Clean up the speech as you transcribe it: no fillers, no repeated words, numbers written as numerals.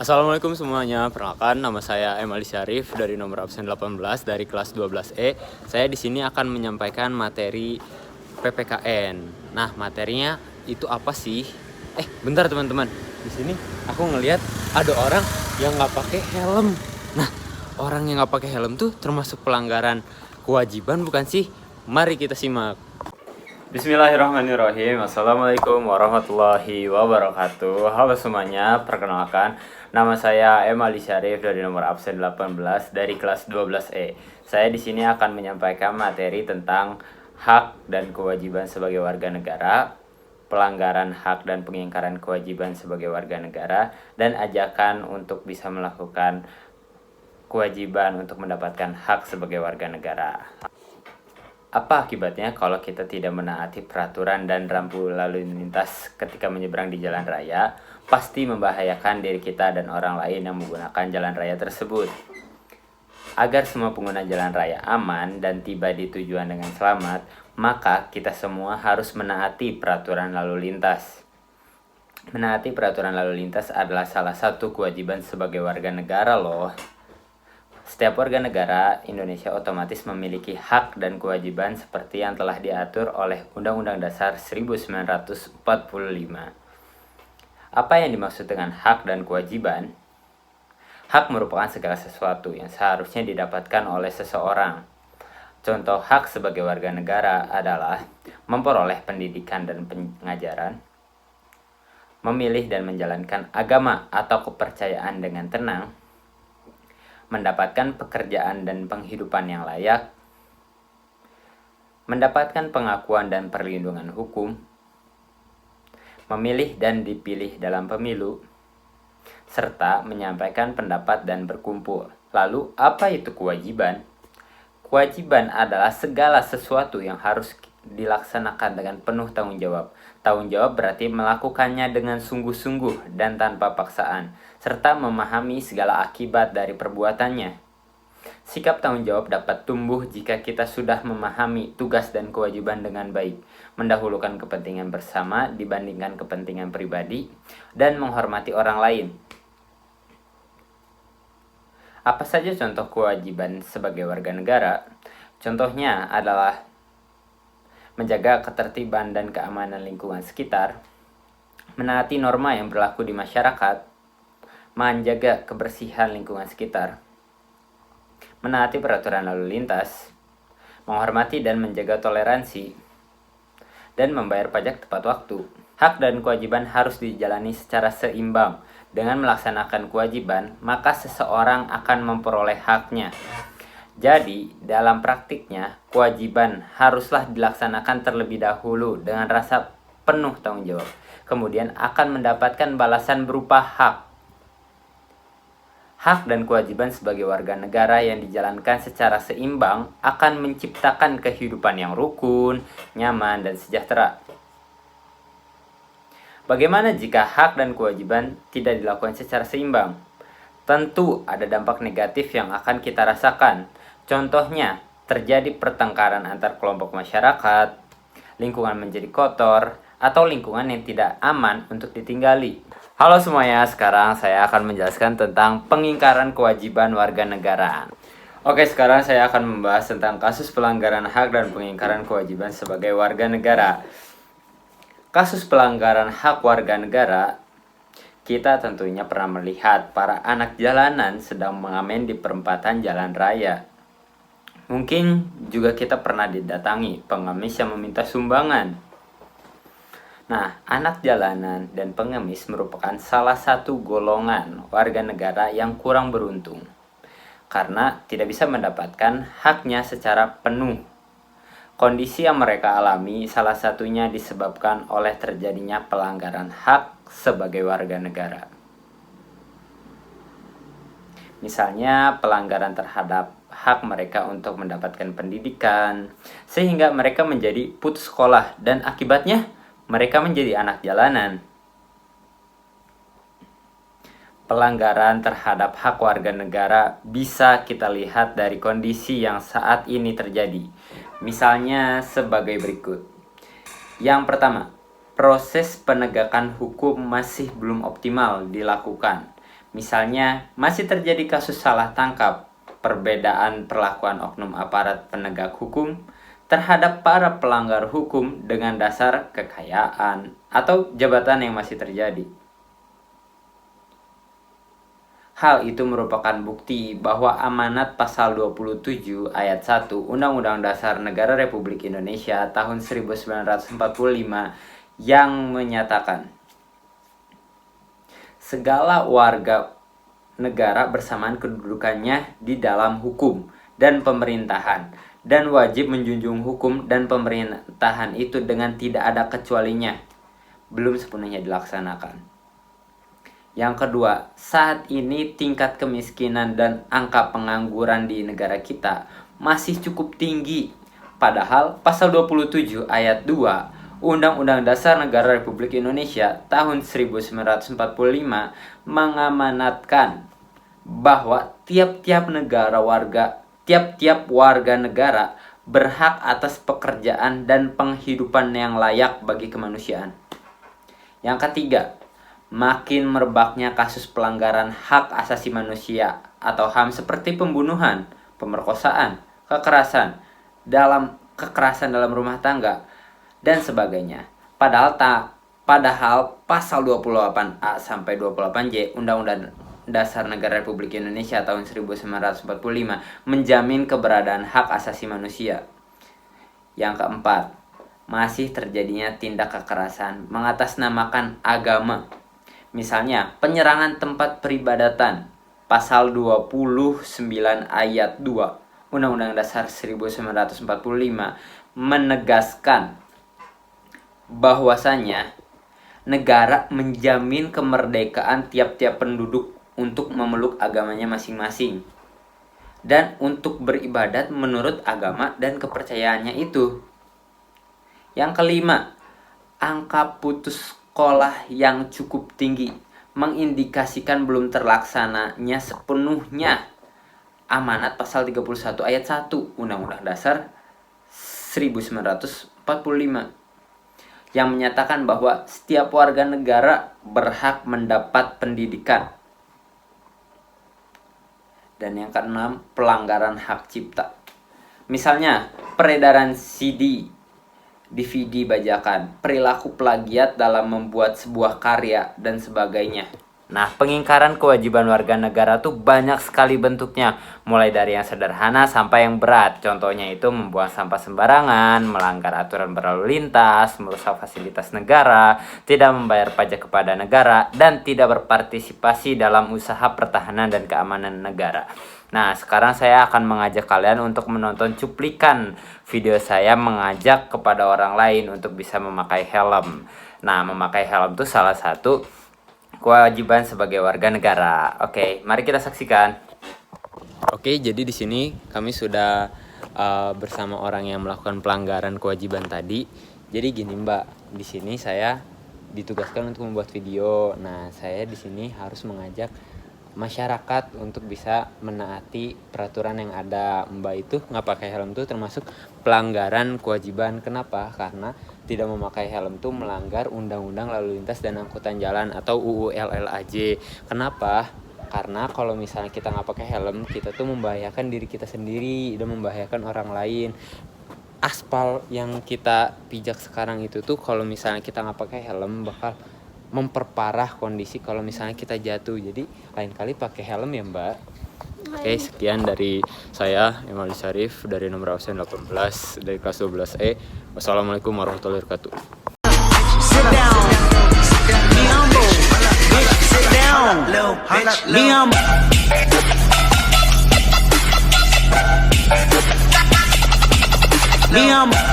Assalamualaikum semuanya, perkenalkan nama saya M. Ali Syarif dari nomor absen 18 dari kelas 12E. Saya di sini akan menyampaikan materi PPKN. Nah, materinya itu apa sih? Bentar teman-teman. Di sini aku ngelihat ada orang yang nggak pakai helm. Nah, orang yang nggak pakai helm tuh termasuk pelanggaran kewajiban bukan sih? Mari kita simak. Bismillahirrahmanirrahim. Assalamualaikum warahmatullahi wabarakatuh. Halo semuanya, perkenalkan nama saya M. Ali Syarif dari nomor absen 18 dari kelas 12E. Saya di sini akan menyampaikan materi tentang hak dan kewajiban sebagai warga negara, pelanggaran hak dan pengingkaran kewajiban sebagai warga negara, dan ajakan untuk bisa melakukan kewajiban untuk mendapatkan hak sebagai warga negara. Apa akibatnya kalau kita tidak menaati peraturan dan rambu lalu lintas ketika menyeberang di jalan raya? Pasti membahayakan diri kita dan orang lain yang menggunakan jalan raya tersebut. Agar semua pengguna jalan raya aman dan tiba di tujuan dengan selamat, maka kita semua harus menaati peraturan lalu lintas. Menaati peraturan lalu lintas adalah salah satu kewajiban sebagai warga negara loh. Setiap warga negara Indonesia otomatis memiliki hak dan kewajiban seperti yang telah diatur oleh Undang-Undang Dasar 1945. Apa yang dimaksud dengan hak dan kewajiban? Hak merupakan segala sesuatu yang seharusnya didapatkan oleh seseorang. Contoh hak sebagai warga negara adalah memperoleh pendidikan dan pengajaran, memilih dan menjalankan agama atau kepercayaan dengan tenang, mendapatkan pekerjaan dan penghidupan yang layak, mendapatkan pengakuan dan perlindungan hukum, memilih dan dipilih dalam pemilu, serta menyampaikan pendapat dan berkumpul. Lalu, apa itu kewajiban? Kewajiban adalah segala sesuatu yang harus dilaksanakan dengan penuh tanggung jawab. Tanggung jawab berarti melakukannya dengan sungguh-sungguh dan tanpa paksaan, serta memahami segala akibat dari perbuatannya. Sikap tanggung jawab dapat tumbuh jika kita sudah memahami tugas dan kewajiban dengan baik, mendahulukan kepentingan bersama dibandingkan kepentingan pribadi, dan menghormati orang lain. Apa saja contoh kewajiban sebagai warga negara? Contohnya adalah menjaga ketertiban dan keamanan lingkungan sekitar, menaati norma yang berlaku di masyarakat, menjaga kebersihan lingkungan sekitar, menaati peraturan lalu lintas, menghormati dan menjaga toleransi, dan membayar pajak tepat waktu. Hak dan kewajiban harus dijalani secara seimbang. Dengan melaksanakan kewajiban, maka seseorang akan memperoleh haknya. Jadi, dalam praktiknya, kewajiban haruslah dilaksanakan terlebih dahulu dengan rasa penuh tanggung jawab. Kemudian akan mendapatkan balasan berupa hak. Hak dan kewajiban sebagai warga negara yang dijalankan secara seimbang akan menciptakan kehidupan yang rukun, nyaman, dan sejahtera. Bagaimana jika hak dan kewajiban tidak dilakukan secara seimbang? Tentu ada dampak negatif yang akan kita rasakan. Contohnya, terjadi pertengkaran antar kelompok masyarakat, lingkungan menjadi kotor, atau lingkungan yang tidak aman untuk ditinggali. Halo semuanya, sekarang saya akan menjelaskan tentang pengingkaran kewajiban warga negara. Oke, sekarang saya akan membahas tentang kasus pelanggaran hak dan pengingkaran kewajiban sebagai warga negara. Kasus pelanggaran hak warga negara, kita tentunya pernah melihat para anak jalanan sedang mengamen di perempatan jalan raya. Mungkin juga kita pernah didatangi pengemis yang meminta sumbangan. Nah, anak jalanan dan pengemis merupakan salah satu golongan warga negara yang kurang beruntung karena tidak bisa mendapatkan haknya secara penuh. Kondisi yang mereka alami salah satunya disebabkan oleh terjadinya pelanggaran hak sebagai warga negara. Misalnya pelanggaran terhadap hak mereka untuk mendapatkan pendidikan, sehingga mereka menjadi putus sekolah dan akibatnya mereka menjadi anak jalanan. Pelanggaran terhadap hak warga negara bisa kita lihat dari kondisi yang saat ini terjadi. Misalnya sebagai berikut. Yang pertama, proses penegakan hukum masih belum optimal dilakukan. Misalnya, masih terjadi kasus salah tangkap, perbedaan perlakuan oknum aparat penegak hukum terhadap para pelanggar hukum dengan dasar kekayaan atau jabatan yang masih terjadi. Hal itu merupakan bukti bahwa amanat pasal 27 ayat 1 Undang-Undang Dasar Negara Republik Indonesia tahun 1945 yang menyatakan segala warga negara bersamaan kedudukannya di dalam hukum dan pemerintahan dan wajib menjunjung hukum dan pemerintahan itu dengan tidak ada kecualinya, belum sepenuhnya dilaksanakan. Yang kedua, saat ini tingkat kemiskinan dan angka pengangguran di negara kita masih cukup tinggi. Padahal pasal 27 ayat 2 Undang-Undang Dasar Negara Republik Indonesia tahun 1945 mengamanatkan bahwa tiap-tiap warga negara berhak atas pekerjaan dan penghidupan yang layak bagi kemanusiaan. Yang ketiga, makin merebaknya kasus pelanggaran hak asasi manusia atau HAM seperti pembunuhan, pemerkosaan, kekerasan dalam rumah tangga dan sebagainya. Padahal pasal 28A sampai 28J Undang-Undang Dasar Negara Republik Indonesia tahun 1945 menjamin keberadaan hak asasi manusia. Yang keempat, masih terjadinya tindak kekerasan mengatasnamakan agama. Misalnya, penyerangan tempat peribadatan, pasal 29 ayat 2 Undang-Undang Dasar 1945 menegaskan bahwasanya negara menjamin kemerdekaan tiap-tiap penduduk untuk memeluk agamanya masing-masing dan untuk beribadat menurut agama dan kepercayaannya itu. Yang kelima, angka putus sekolah yang cukup tinggi mengindikasikan belum terlaksananya sepenuhnya amanat pasal 31 ayat 1 Undang-Undang Dasar 1945 yang menyatakan bahwa setiap warga negara berhak mendapat pendidikan. Dan yang keenam, pelanggaran hak cipta. Misalnya, peredaran CD, DVD bajakan, perilaku plagiat dalam membuat sebuah karya, dan sebagainya. Nah, pengingkaran kewajiban warga negara tuh banyak sekali bentuknya, mulai dari yang sederhana sampai yang berat. Contohnya itu membuang sampah sembarangan, melanggar aturan berlalu lintas, merusak fasilitas negara, tidak membayar pajak kepada negara, dan tidak berpartisipasi dalam usaha pertahanan dan keamanan negara. Nah, sekarang saya akan mengajak kalian untuk menonton cuplikan video saya mengajak kepada orang lain untuk bisa memakai helm. Nah, memakai helm itu salah satu kewajiban sebagai warga negara. Oke, mari kita saksikan. Oke, jadi di sini kami sudah bersama orang yang melakukan pelanggaran kewajiban tadi. Jadi gini, Mbak, di sini saya ditugaskan untuk membuat video. Nah, saya di sini harus mengajak masyarakat untuk bisa menaati peraturan yang ada. Mbak itu nggak pakai helm itu termasuk pelanggaran kewajiban. Kenapa? Karena tidak memakai helm itu melanggar Undang-Undang Lalu Lintas dan Angkutan Jalan atau UU LLAJ. Kenapa? Karena kalau misalnya kita nggak pakai helm, kita tuh membahayakan diri kita sendiri dan membahayakan orang lain. Aspal yang kita pijak sekarang itu tuh kalau misalnya kita nggak pakai helm bakal memperparah kondisi kalau misalnya kita jatuh. Jadi lain kali pakai helm ya, Mbak. Oke, sekian dari saya Imam Syarif dari nomor absen 18 dari kelas 12E. Wassalamualaikum warahmatullahi wabarakatuh. Sit down. Be humble. Sit down. Be humble. Be humble.